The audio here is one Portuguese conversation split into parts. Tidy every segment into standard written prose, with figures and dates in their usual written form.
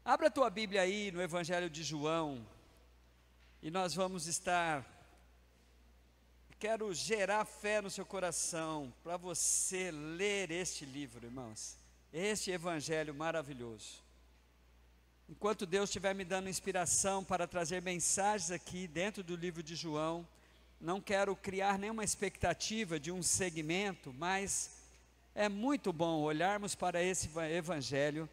Abra a tua Bíblia aí no Evangelho de João, e nós vamos estar, quero gerar fé no seu coração, para você ler este livro, irmãos, este Evangelho maravilhoso. Enquanto Deus estiver me dando inspiração para trazer mensagens aqui dentro do livro de João, não quero criar nenhuma expectativa de um segmento, mas é muito bom olharmos para esse Evangelho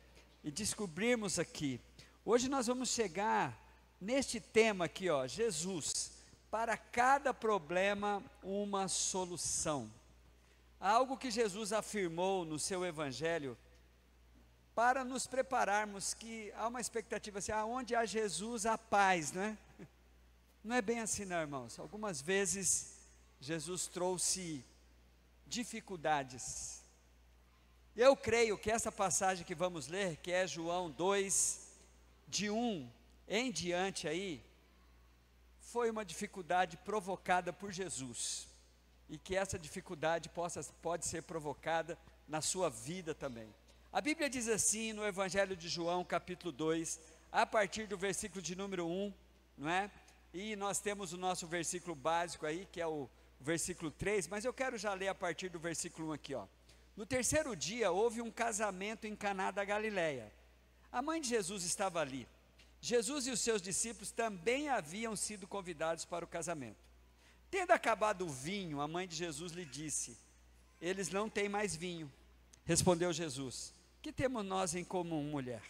e descobrirmos aqui. Hoje nós vamos chegar neste tema aqui, ó, Jesus, para cada problema uma solução. Algo que Jesus afirmou no seu Evangelho, para nos prepararmos, que há uma expectativa assim, aonde há Jesus há paz, não é? Não é bem assim não, irmãos. Algumas vezes Jesus trouxe dificuldades. Eu creio que essa passagem que vamos ler, que é João 2, de 1 em diante aí, foi uma dificuldade provocada por Jesus, e que essa dificuldade pode ser provocada na sua vida também. A Bíblia diz assim no Evangelho de João, capítulo 2, a partir do versículo de número 1, não é? E nós temos o nosso versículo básico aí, que é o versículo 3, mas eu quero já ler a partir do versículo 1 aqui, ó. No terceiro dia houve um casamento em Caná da Galileia. A mãe de Jesus estava ali. Jesus e os seus discípulos também haviam sido convidados para o casamento. Tendo acabado o vinho, a mãe de Jesus lhe disse: eles não têm mais vinho. Respondeu Jesus: que temos nós em comum, mulher?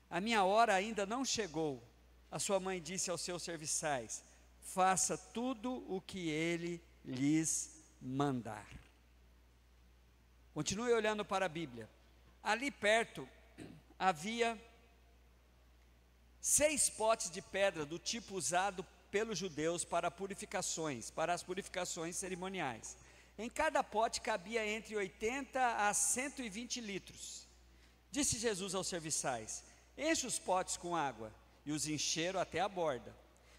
A minha hora ainda não chegou. A sua mãe disse aos seus serviçais: faça tudo o que ele lhes mandar. Continue olhando para a Bíblia. Ali perto havia 6 potes de pedra do tipo usado pelos judeus para as purificações cerimoniais. Em cada pote cabia entre 80 a 120 litros. Disse Jesus aos serviçais: enche os potes com água, e os encheram até a borda.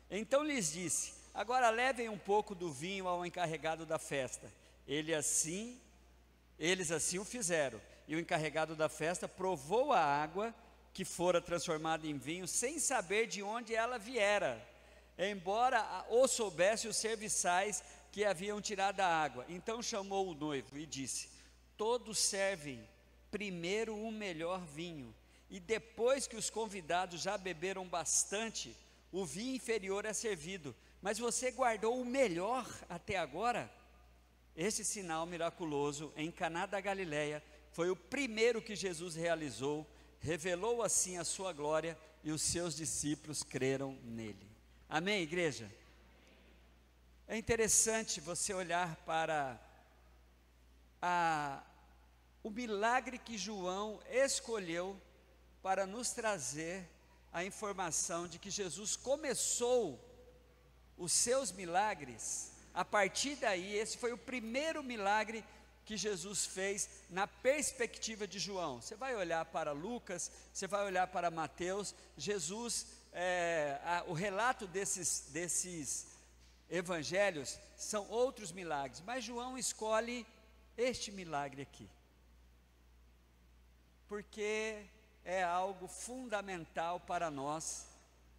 Então lhes disse: agora levem um pouco do vinho ao encarregado da festa. Eles assim o fizeram, e o encarregado da festa provou a água que fora transformada em vinho, sem saber de onde ela viera, embora o soubesse os serviçais que haviam tirado a água. Então chamou o noivo e disse: todos servem primeiro o melhor vinho, e depois que os convidados já beberam bastante, o vinho inferior é servido, mas você guardou o melhor até agora? Esse sinal miraculoso em Caná da Galileia foi o primeiro que Jesus realizou, revelou assim a sua glória, e os seus discípulos creram nele. Amém, igreja? É interessante você olhar para o milagre que João escolheu para nos trazer a informação de que Jesus começou os seus milagres. A partir daí, esse foi o primeiro milagre que Jesus fez na perspectiva de João. Você vai olhar para Lucas, você vai olhar para Mateus, Jesus, o relato desses evangelhos são outros milagres, mas João escolhe este milagre aqui, porque é algo fundamental para nós,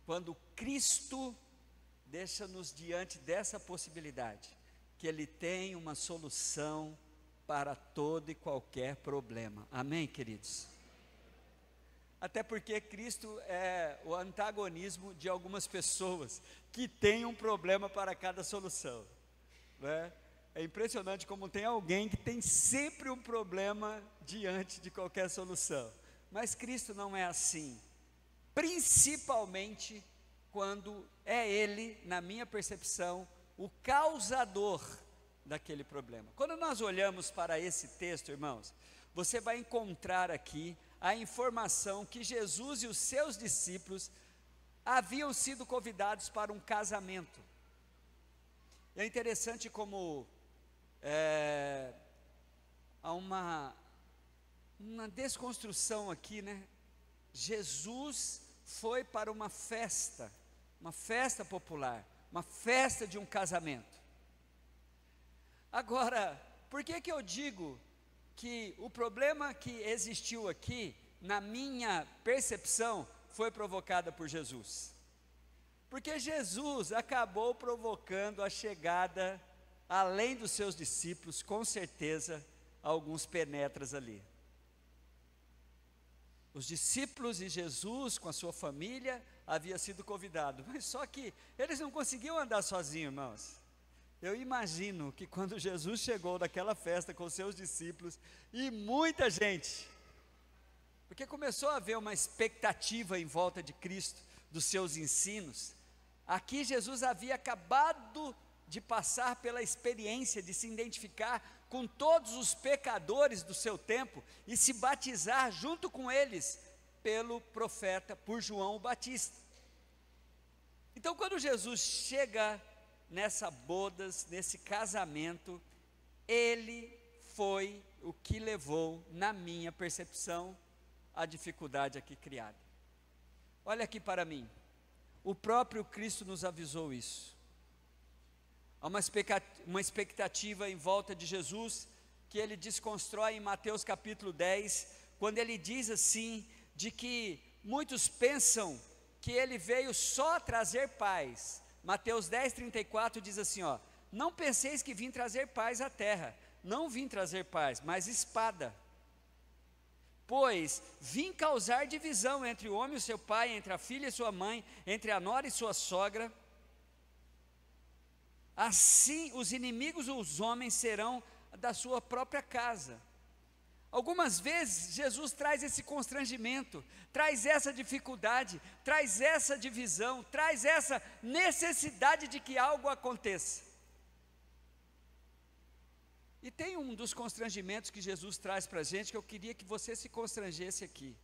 quando Cristo deixa-nos diante dessa possibilidade, que Ele tem uma solução para todo e qualquer problema. Amém, queridos? Até porque Cristo é o antagonismo de algumas pessoas que têm um problema para cada solução, né? É impressionante como tem alguém que tem sempre um problema diante de qualquer solução, mas Cristo não é assim, principalmente quando é Ele, na minha percepção, o causador daquele problema. Quando nós olhamos para esse texto, irmãos, você vai encontrar aqui a informação que Jesus e os seus discípulos haviam sido convidados para um casamento. É interessante como há uma desconstrução aqui, né? Jesus foi para uma festa popular, uma festa de um casamento. Agora, por que eu digo que o problema que existiu aqui, na minha percepção, foi provocada por Jesus. Porque Jesus acabou provocando a chegada, além dos seus discípulos, com certeza, alguns penetras ali. Os discípulos e Jesus, com a sua família, havia sido convidado, mas só que eles não conseguiam andar sozinhos, irmãos. Eu imagino que quando Jesus chegou naquela festa com os seus discípulos, e muita gente, porque começou a haver uma expectativa em volta de Cristo, dos seus ensinos. Aqui Jesus havia acabado de passar pela experiência de se identificar com todos os pecadores do seu tempo e se batizar junto com eles pelo profeta, por João o Batista. Então, quando Jesus chega nessa bodas, nesse casamento, ele foi o que levou, na minha percepção, a dificuldade aqui criada. Olha aqui para mim, o próprio Cristo nos avisou isso. Há uma expectativa em volta de Jesus, que ele desconstrói em Mateus capítulo 10, quando ele diz assim, de que muitos pensam que ele veio só trazer paz. Mateus 10, 34 diz assim, ó: não penseis que vim trazer paz à terra, não vim trazer paz, mas espada. Pois vim causar divisão entre o homem e o seu pai, entre a filha e sua mãe, entre a nora e sua sogra. Assim os inimigos dos homens serão da sua própria casa. Algumas vezes Jesus traz esse constrangimento, traz essa dificuldade, traz essa divisão, traz essa necessidade de que algo aconteça. E tem um dos constrangimentos que Jesus traz para a gente, que eu queria que você se constrangesse aqui.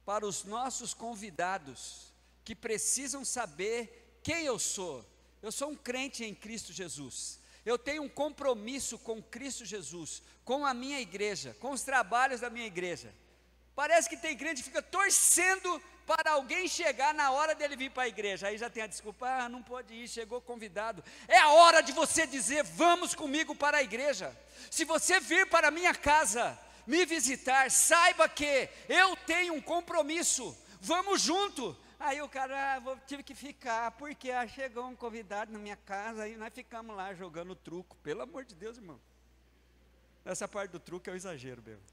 Para os nossos convidados, que precisam saber quem eu sou um crente em Cristo Jesus. Eu tenho um compromisso com Cristo Jesus, com a minha igreja, com os trabalhos da minha igreja. Parece que tem crente que fica torcendo para alguém chegar na hora dele vir para a igreja. Aí já tem a desculpa, não pode ir, chegou convidado. É a hora de você dizer, vamos comigo para a igreja. Se você vir para a minha casa, me visitar, saiba que eu tenho um compromisso, vamos junto. Aí o cara, tive que ficar, porque chegou um convidado na minha casa, e nós ficamos lá jogando truco, pelo amor de Deus, irmão. Essa parte do truco é um exagero mesmo.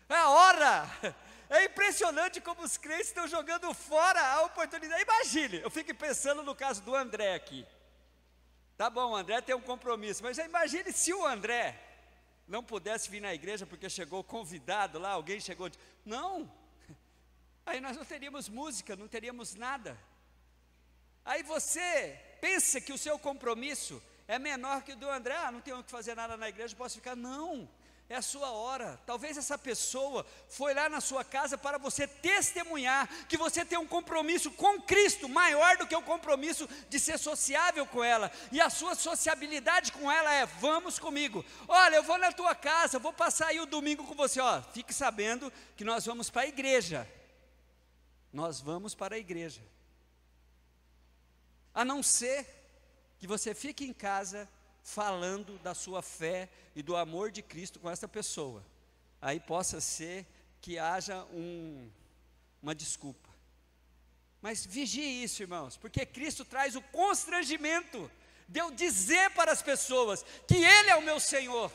É a hora, é impressionante como os crentes estão jogando fora a oportunidade. Imagine, eu fico pensando no caso do André aqui. Tá bom, o André tem um compromisso, mas imagine se o André não pudesse vir na igreja porque chegou convidado lá, alguém chegou, não. Aí nós não teríamos música, não teríamos nada. Aí você pensa que o seu compromisso é menor que o do André. Não tenho que fazer nada na igreja, posso ficar. Não, é a sua hora. Talvez essa pessoa foi lá na sua casa para você testemunhar que você tem um compromisso com Cristo, maior do que o compromisso de ser sociável com ela. E a sua sociabilidade com ela é, vamos comigo. Olha, eu vou na tua casa, vou passar aí o domingo com você. Ó, fique sabendo que nós vamos para a igreja. Nós vamos para a igreja. A não ser que você fique em casa falando da sua fé e do amor de Cristo com essa pessoa. Aí possa ser que haja uma desculpa. Mas vigie isso, irmãos, porque Cristo traz o constrangimento de eu dizer para as pessoas que Ele é o meu Senhor,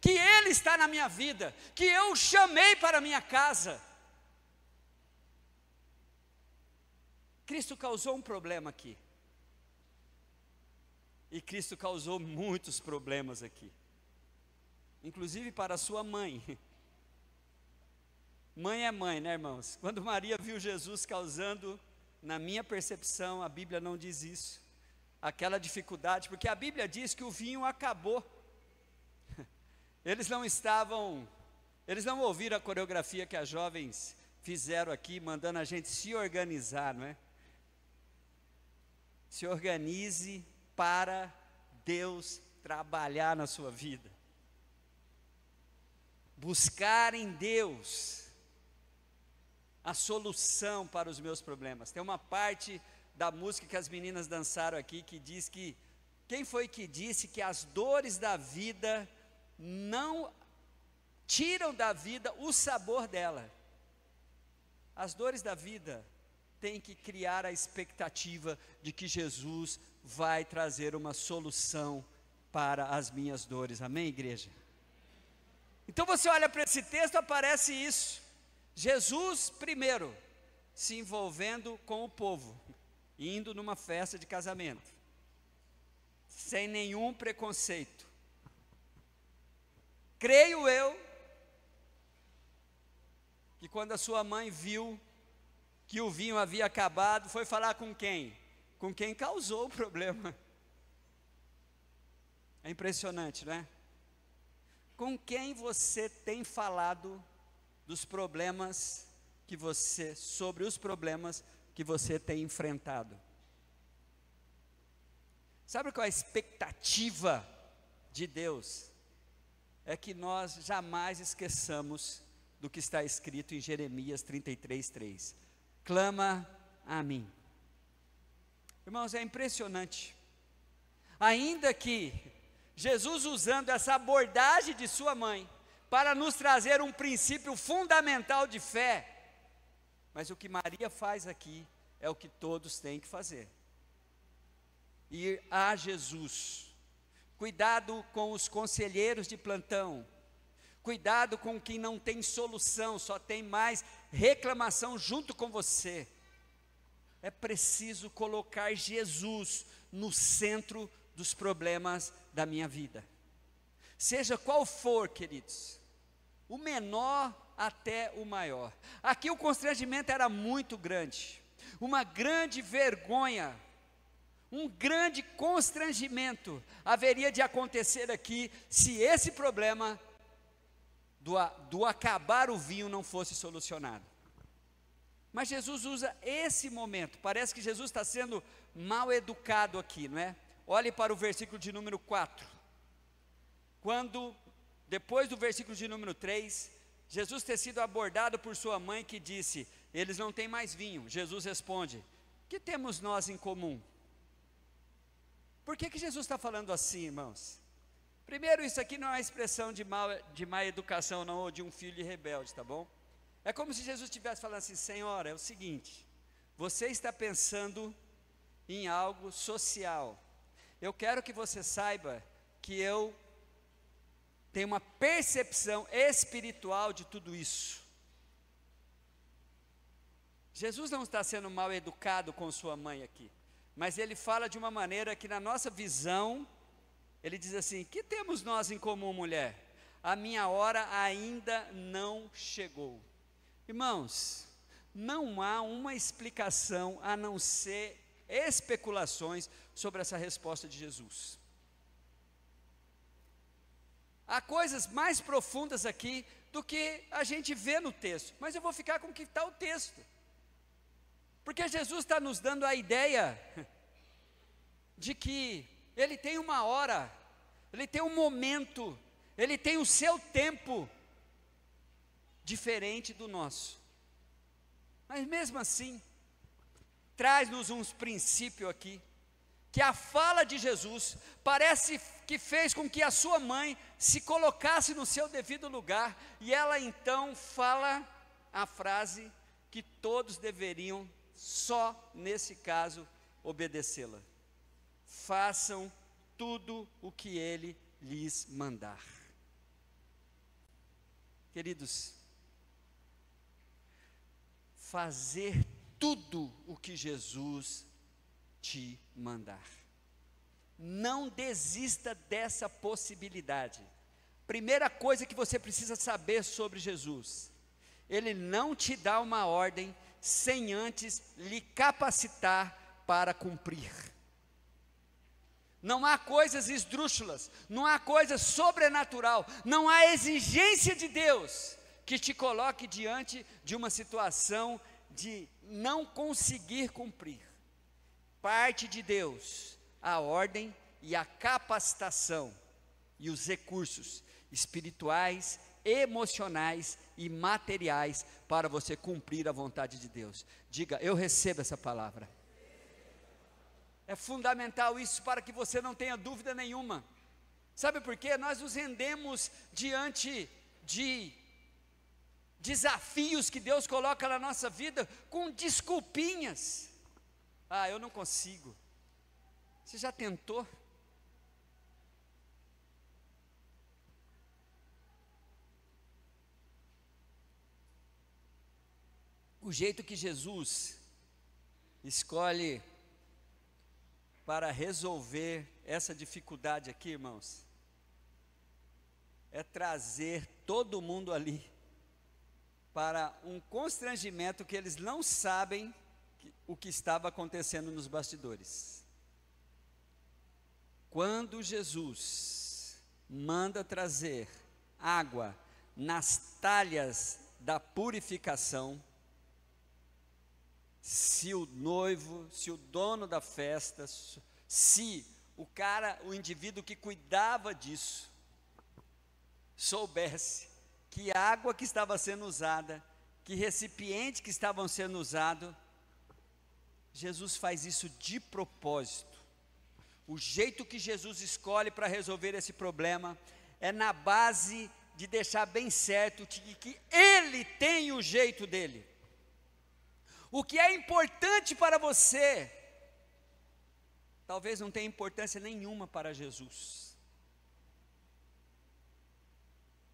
que Ele está na minha vida, que eu o chamei para a minha casa. Cristo causou um problema aqui. E Cristo causou muitos problemas aqui. Inclusive para a sua mãe. Mãe é mãe, né, irmãos? Quando Maria viu Jesus causando, na minha percepção, a Bíblia não diz isso, aquela dificuldade, porque a Bíblia diz que o vinho acabou. Eles não ouviram a coreografia que as jovens fizeram aqui, mandando a gente se organizar, não é? Se organize para Deus trabalhar na sua vida. Buscar em Deus a solução para os meus problemas. Tem uma parte da música que as meninas dançaram aqui que diz que, quem foi que disse que as dores da vida não tiram da vida o sabor dela? as dores da vida têm que criar a expectativa de que Jesus vai trazer uma solução para as minhas dores, amém, igreja? Então você olha para esse texto, aparece isso, Jesus primeiro, se envolvendo com o povo, indo numa festa de casamento, sem nenhum preconceito. Creio eu, que quando a sua mãe viu que o vinho havia acabado, foi falar com quem? Com quem causou o problema. É impressionante, não é? Com quem você tem falado dos problemas que você, sobre os problemas que você tem enfrentado? Sabe qual é a expectativa de Deus? É que nós jamais esqueçamos do que está escrito em Jeremias 33:3. Clama a mim. Irmãos, é impressionante. Ainda que Jesus, usando essa abordagem de sua mãe, para nos trazer um princípio fundamental de fé, mas o que Maria faz aqui, é o que todos têm que fazer. Ir a Jesus. Cuidado com os conselheiros de plantão. Cuidado com quem não tem solução, só tem mais reclamação junto com você. É preciso colocar Jesus no centro dos problemas da minha vida. Seja qual for, queridos, o menor até o maior. Aqui o constrangimento era muito grande, uma grande vergonha, um grande constrangimento haveria de acontecer aqui, se esse problema do acabar o vinho não fosse solucionado. Mas Jesus usa esse momento, parece que Jesus está sendo mal educado aqui, não é? Olhe para o versículo de número 4, quando, depois do versículo de número 3, Jesus ter sido abordado por sua mãe que disse, eles não têm mais vinho, Jesus responde, que temos nós em comum? Por que Jesus está falando assim, irmãos? Primeiro, isso aqui não é uma expressão de má educação, não, ou de um filho rebelde, tá bom? É como se Jesus estivesse falando assim, Senhora, é o seguinte, você está pensando em algo social, eu quero que você saiba que eu tenho uma percepção espiritual de tudo isso. Jesus não está sendo mal educado com sua mãe aqui, mas ele fala de uma maneira que na nossa visão, ele diz assim, que temos nós em comum, mulher? A minha hora ainda não chegou. Irmãos, não há uma explicação a não ser especulações sobre essa resposta de Jesus. Há coisas mais profundas aqui do que a gente vê no texto, mas eu vou ficar com o que está o texto, porque Jesus está nos dando a ideia de que Ele tem uma hora, Ele tem um momento, Ele tem o seu tempo, diferente do nosso, mas mesmo assim, traz-nos uns princípios aqui, que a fala de Jesus, parece que fez com que a sua mãe se colocasse no seu devido lugar, e ela então fala a frase que todos deveriam, só nesse caso, obedecê-la. Façam tudo o que Ele lhes mandar. Queridos, fazer tudo o que Jesus te mandar. Não desista dessa possibilidade. Primeira coisa que você precisa saber sobre Jesus: Ele não te dá uma ordem sem antes lhe capacitar para cumprir. Não há coisas esdrúxulas, não há coisa sobrenatural, não há exigência de Deus que te coloque diante de uma situação de não conseguir cumprir. Parte de Deus a ordem e a capacitação e os recursos espirituais, emocionais e materiais para você cumprir a vontade de Deus. Diga, eu recebo essa palavra. É fundamental isso para que você não tenha dúvida nenhuma. Sabe por quê? Nós nos rendemos diante de desafios que Deus coloca na nossa vida com desculpinhas. Ah, eu não consigo. Você já tentou? O jeito que Jesus escolhe para resolver essa dificuldade aqui, irmãos, é trazer todo mundo ali para um constrangimento que eles não sabem o que estava acontecendo nos bastidores. Quando Jesus manda trazer água nas talhas da purificação, se o noivo, se o dono da festa, se o indivíduo que cuidava disso, soubesse que a água que estava sendo usada, que recipiente que estavam sendo usado, Jesus faz isso de propósito. O jeito que Jesus escolhe para resolver esse problema é na base de deixar bem certo de que Ele tem o jeito dele. O que é importante para você, talvez não tenha importância nenhuma para Jesus.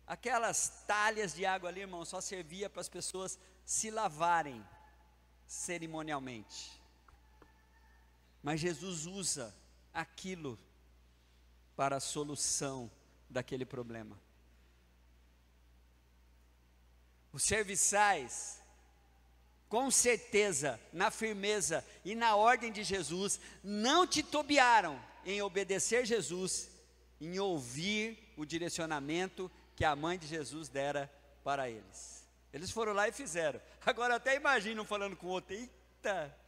Aquelas talhas de água ali, irmão, só servia para as pessoas se lavarem cerimonialmente. Mas Jesus usa aquilo para a solução daquele problema. Os serviçais, com certeza, na firmeza e na ordem de Jesus, não titubearam em obedecer Jesus, em ouvir o direcionamento que a mãe de Jesus dera para eles. Eles foram lá e fizeram. Agora até imaginam falando com o outro: eita,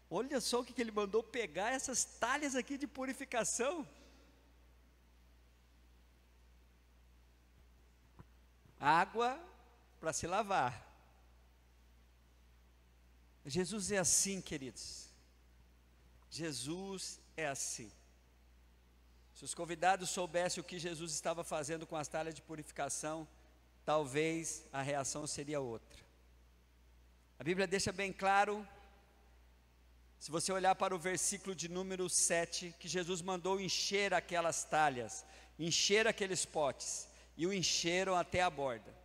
olha só o que ele mandou pegar, essas talhas aqui de purificação. Água para se lavar. Jesus é assim, queridos. Jesus é assim. Se os convidados soubessem o que Jesus estava fazendo com as talhas de purificação, talvez a reação seria outra. A Bíblia deixa bem claro, se você olhar para o versículo de número 7, que Jesus mandou encher aquelas talhas, encher aqueles potes, e o encheram até a borda.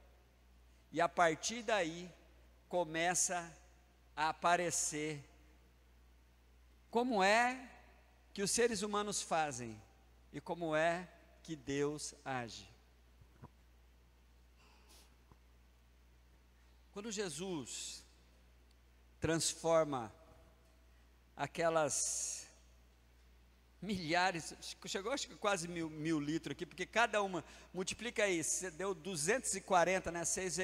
E a partir daí, começa a aparecer como é que os seres humanos fazem e como é que Deus age. Quando Jesus transforma aquelas milhares, chegou acho que quase mil litros aqui, porque cada uma, multiplica aí, você deu 240, né, 6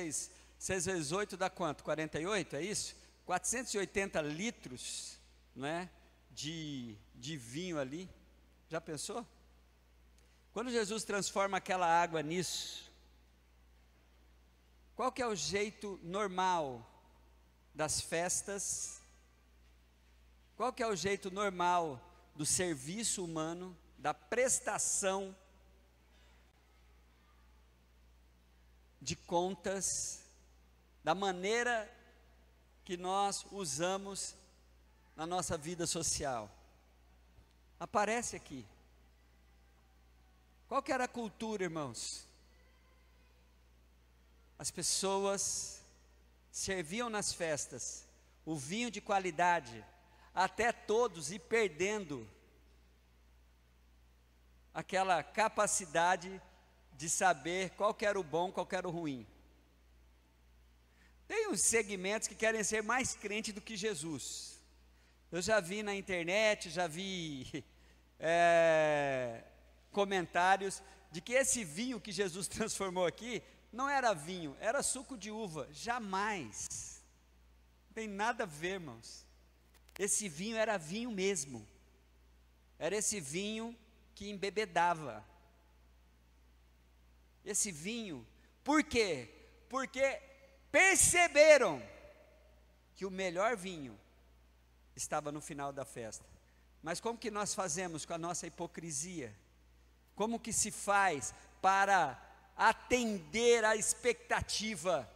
vezes 8 dá quanto? 48, é isso? 480 litros, né, de vinho ali, já pensou? Quando Jesus transforma aquela água nisso, qual que é o jeito normal das festas? Qual que é o jeito normal do serviço humano, da prestação de contas, da maneira que nós usamos na nossa vida social? Aparece aqui. Qual que era a cultura, irmãos? As pessoas serviam nas festas o vinho de qualidade, até todos ir perdendo aquela capacidade de saber qual que era o bom, qual que era o ruim. Tem uns segmentos que querem ser mais crentes do que Jesus. Eu já vi na internet, já vi comentários de que esse vinho que Jesus transformou aqui não era vinho, era suco de uva. Jamais. Não tem nada a ver, irmãos. Esse vinho era vinho mesmo. Era esse vinho que embebedava. Esse vinho, por quê? Porque perceberam que o melhor vinho estava no final da festa. Mas como que nós fazemos com a nossa hipocrisia? Como que se faz para atender à expectativa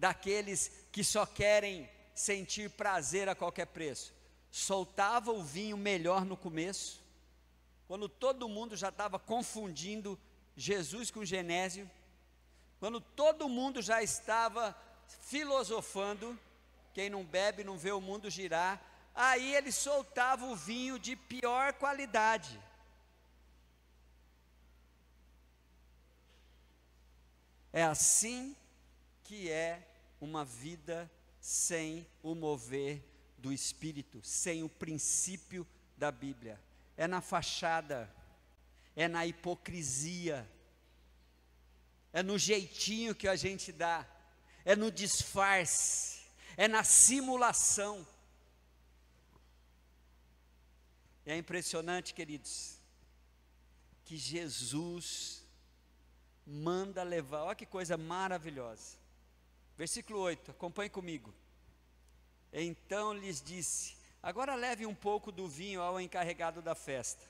daqueles que só querem sentir prazer a qualquer preço. Soltava o vinho melhor no começo, quando todo mundo já estava confundindo Jesus com Genésio, quando todo mundo já estava filosofando, quem não bebe não vê o mundo girar, aí ele soltava o vinho de pior qualidade. É assim que é uma vida sem o mover do Espírito, sem o princípio da Bíblia. É na fachada, é na hipocrisia, é no jeitinho que a gente dá, é no disfarce, é na simulação. E é impressionante, queridos, que Jesus manda levar, olha que coisa maravilhosa. Versículo 8, acompanhe comigo. Então lhes disse: agora leve um pouco do vinho ao encarregado da festa.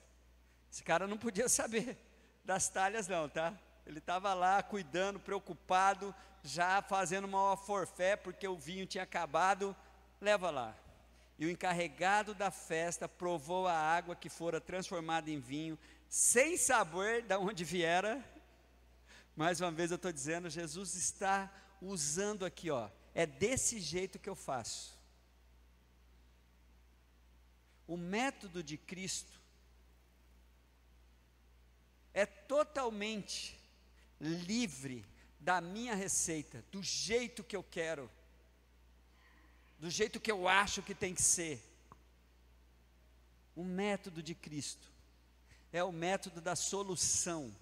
Esse cara não podia saber das talhas não, tá? Ele estava lá cuidando, preocupado, já fazendo uma forfé, porque o vinho tinha acabado. Leva lá. E o encarregado da festa provou a água que fora transformada em vinho, sem saber de onde viera. Mais uma vez eu estou dizendo, Jesus está usando aqui, ó, é desse jeito que eu faço. O método de Cristo é totalmente livre da minha receita, do jeito que eu quero, do jeito que eu acho que tem que ser. O método de Cristo é o método da solução,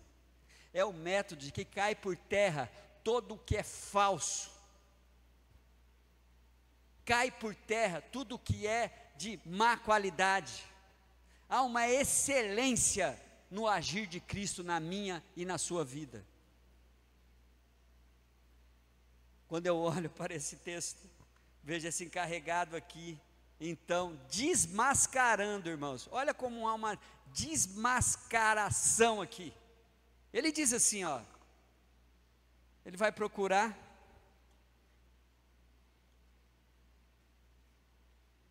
é o método de que cai por terra todo o que é falso, cai por terra tudo o que é de má qualidade. Há uma excelência no agir de Cristo na minha e na sua vida. Quando eu olho para esse texto, vejo esse encarregado aqui, então, desmascarando, irmãos, olha como há uma desmascaração aqui. Ele diz assim, ó, ele vai procurar,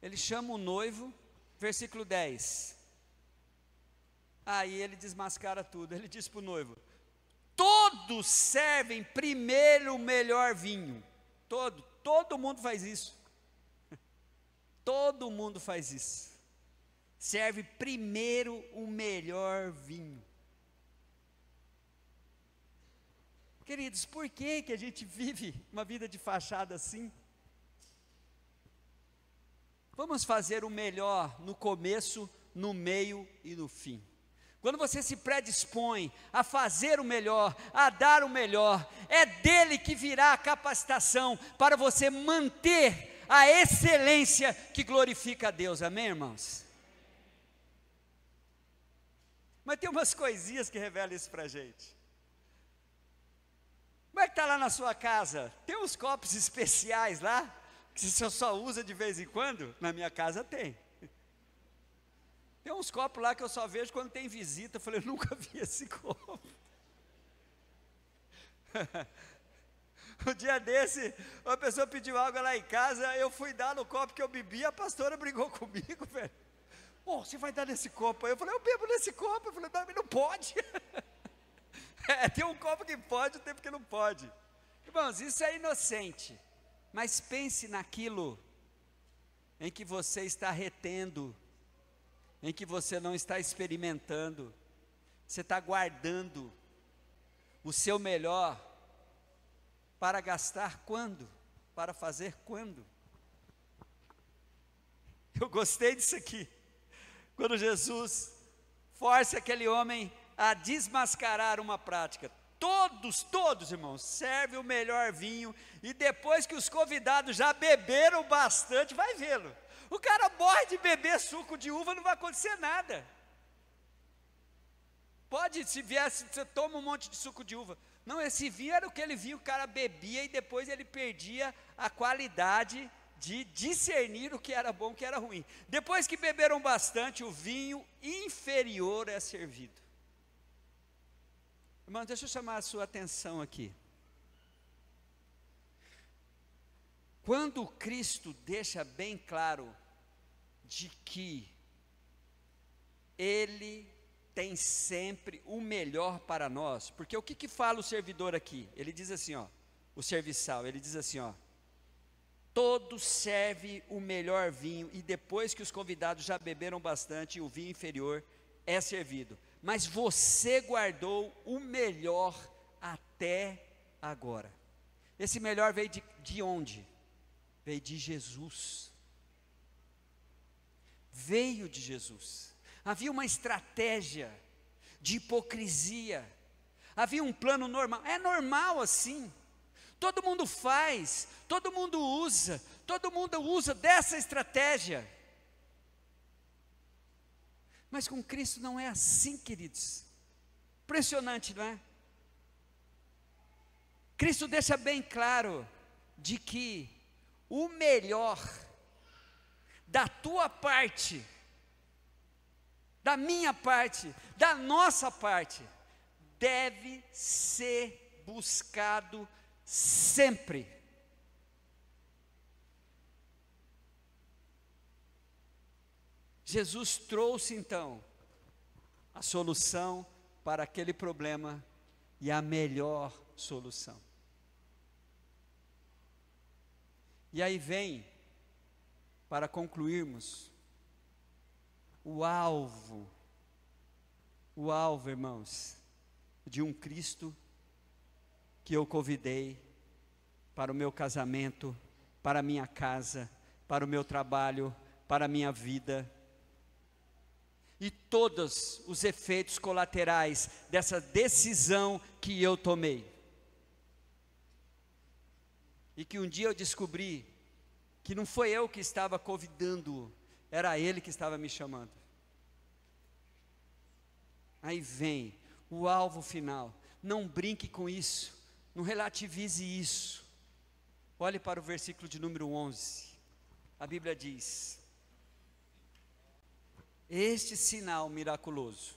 ele chama o noivo, versículo 10, aí ele desmascara tudo, ele diz para o noivo: todos servem primeiro o melhor vinho, todo mundo faz isso, todo mundo faz isso, serve primeiro o melhor vinho. Queridos, por que a gente vive uma vida de fachada assim? Vamos fazer o melhor no começo, no meio e no fim. Quando você se predispõe a fazer o melhor, a dar o melhor, é dele que virá a capacitação para você manter a excelência que glorifica a Deus, amém, irmãos? Mas tem umas coisinhas que revelam isso para a gente. Como é que está lá na sua casa? Tem uns copos especiais lá, que você só usa de vez em quando? Na minha casa tem. Tem uns copos lá que eu só vejo quando tem visita. Eu falei, eu nunca vi esse copo. Um dia desse, uma pessoa pediu água lá em casa, eu fui dar no copo que eu bebi, a pastora brigou comigo, velho. Pô, você vai dar nesse copo aí? Eu falei, eu bebo nesse copo. Eu falei, não pode. Tem um copo que pode, tem que não pode. Irmãos, isso é inocente, mas pense naquilo em que você está retendo, em que você não está experimentando, você está guardando o seu melhor para gastar quando? Para fazer quando? Eu gostei disso aqui, quando Jesus força aquele homem a desmascarar uma prática. Todos, irmãos, servem o melhor vinho, e depois que os convidados já beberam bastante, vai vê-lo. O cara morre de beber suco de uva, não vai acontecer nada. Pode, se viesse, você toma um monte de suco de uva. Não, esse vinho era aquele vinho que o cara bebia, e depois ele perdia a qualidade de discernir o que era bom e o que era ruim. Depois que beberam bastante, o vinho inferior é servido. Irmão, deixa eu chamar a sua atenção aqui. quando Cristo deixa bem claro de que Ele tem sempre o melhor para nós, porque o que fala o servidor aqui? Ele diz assim, ó, o serviçal, ele diz assim, ó: todos servem o melhor vinho, e depois que os convidados já beberam bastante, o vinho inferior é servido. Mas você guardou o melhor até agora. Esse melhor veio de onde? Veio de Jesus. Veio de Jesus. Havia uma estratégia de hipocrisia. Havia um plano normal. É normal assim. Todo mundo faz, todo mundo usa dessa estratégia. Mas com Cristo não é assim, queridos. Impressionante, não é? Cristo deixa bem claro de que o melhor da tua parte, da minha parte, da nossa parte, deve ser buscado sempre. Jesus trouxe então a solução para aquele problema, e a melhor solução. E aí vem, para concluirmos, o alvo, irmãos, de um Cristo que eu convidei para o meu casamento, para a minha casa, para o meu trabalho, para a minha vida, e todos os efeitos colaterais dessa decisão que eu tomei. E que um dia eu descobri que não foi eu que estava convidando-o, era Ele que estava me chamando. Aí vem o alvo final. Não brinque com isso, não relativize isso. Olhe para o versículo de número 11. A Bíblia diz: este sinal miraculoso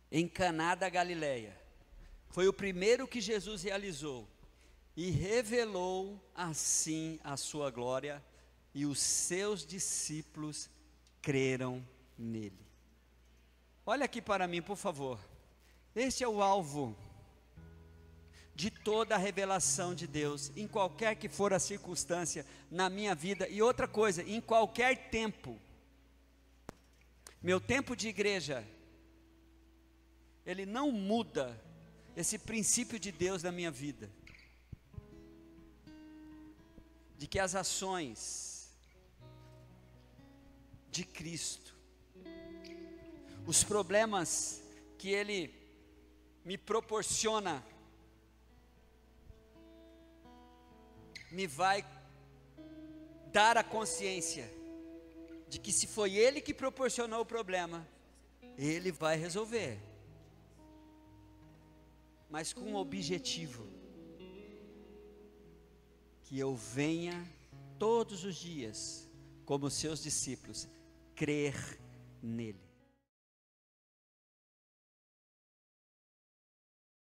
em Caná da Galileia foi o primeiro que Jesus realizou, e revelou assim a sua glória, e os seus discípulos creram nele. Olha aqui para mim, por favor. Este é o alvo de toda a revelação de Deus, em qualquer que for a circunstância na minha vida. E outra coisa, em qualquer tempo. Meu tempo de igreja, ele não muda esse princípio de Deus na minha vida, de que as ações de Cristo, os problemas que Ele me proporciona, me vai dar a consciência de que se foi Ele que proporcionou o problema, Ele vai resolver, mas com um objetivo: que eu venha todos os dias, como seus discípulos, crer nele.